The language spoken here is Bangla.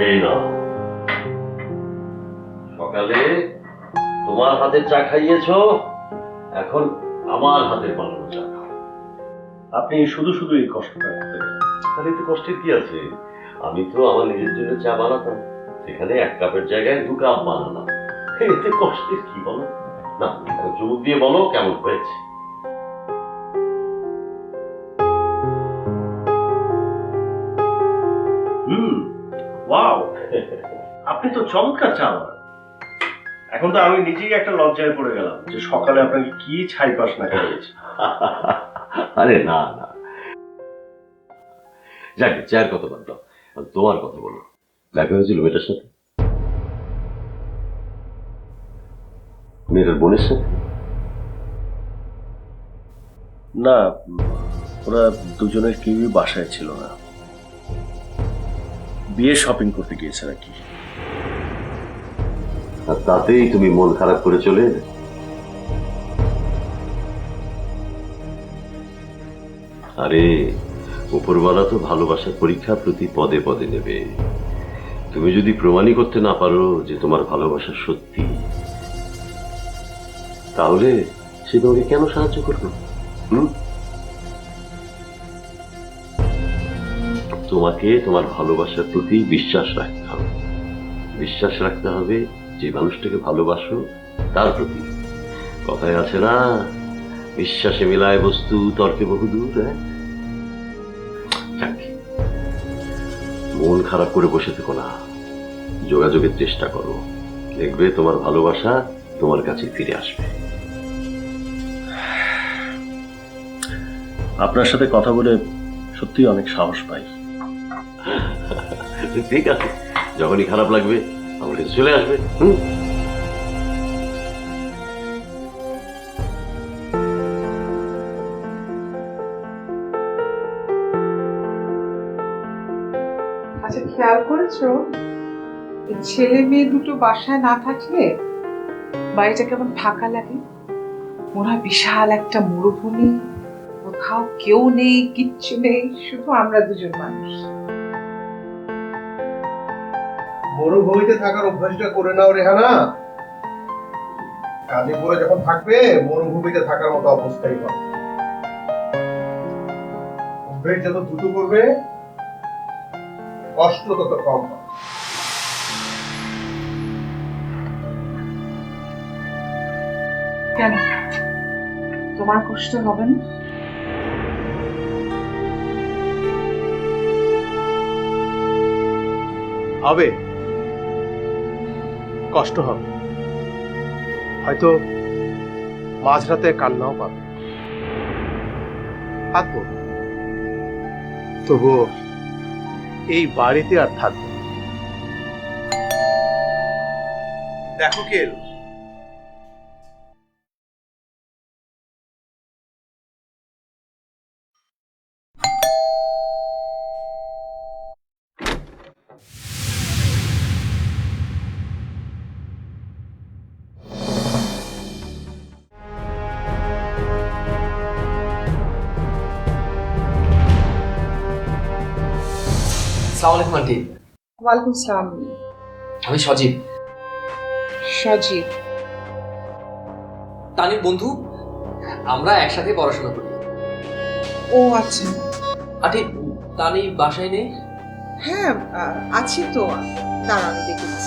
এই না, সকালে তোমার হাতের চা খাইয়েছো, এখন আমার হাতের বানানো চা খাও। আপনি শুধু শুধু এই কষ্টটা করতে গেলেন। তাহলে তো কষ্টের কি আছে? আমি তো আমার নিজের জন্য চা বানাতাম, সেখানে 1 কাপের জায়গায় 2 কাপ বানালাম। এতে কষ্টের কি বলো? না, চুমুক দিয়ে বলো কেমন হয়েছে। ওয়াও, আপনি তো চমৎকার চা বানান। এখন তো আমি নিজেই একটা লজ্জায় পড়ে গেলাম যে সকালে আপনাকে কি ছাই পাস না খাইয়েছি। আরে না না, যাক চায়ের কথা বাদ দাও, তোমার কথা বলো। দেখা হয়েছিল মেয়েটার সাথে, মেয়েটার বোনের সাথে? না, ওরা দুজনের কেউই বাসায় ছিল না, বিয়ে শপিং করতে গিয়েছে নাকি। আর তাতেই তুমি মন খারাপ করে চলে এলে? আরে উপরওয়ালা তো ভালোবাসার পরীক্ষা প্রতি পদে পদে নেবে। তুমি যদি প্রমাণই করতে না পারো যে তোমার ভালোবাসা সত্যি, তাহলে সে তোমাকে কেন সাহায্য করবে? তোমাকে তোমার ভালোবাসার প্রতি বিশ্বাস রাখতে হবে। বিশ্বাস রাখতে হবে যে মানুষটাকে ভালোবাসো তার প্রতি। কথায় আছে না, বিশ্বাসে মিলায় বস্তু, তর্কে বহুদূর। মন খারাপ করে বসে থেকো না, যোগাযোগের চেষ্টা করো, দেখবে তোমার ভালোবাসা তোমার কাছে ফিরে আসবে। আপনার সাথে কথা বলে সত্যি অনেক সাহস পাই। ঠিক আছে, যখনই খারাপ লাগবে আমার কাছে চলে আসবে। আচ্ছা, খেয়াল করেছো এই ছেলে মেয়ে দুটো বাসায় না থাকলে বাড়িটা কেমন ফাঁকা লাগে? মনে হয় বিশাল একটা মরুভূমি, কোথাও কেউ নেই, কিচ্ছু নেই, শুধু আমরা দুজন মানুষ। মরুভূমিতে থাকার অভ্যাসটা করে নাও রেহানা। কাজে করে যখন থাকবে মরুভূমিতে থাকার মতো অবস্থাই হবে। অভ্যেস যত দ্রুত করবে কষ্ট তত কম হবে। কেন তোমার কষ্ট হবে না? হবে, কষ্ট হবে, হয়তো মাঝরাতে কান্নাও পাবে, থাকবো, তবুও এই বাড়িতে আর থাকবো। দেখো কে এলো। আসসালামু আলাইকুম আন্টি। ওয়ালাইকুম সালাম। আমি সজীব, সজীব? তানির বন্ধু। আমরা একসাথে পড়াশোনা করি। ও আচ্ছা। আন্টি, তানি বাসায় নেই? হ্যাঁ, আছি তো, দাঁড়া আমি দেখে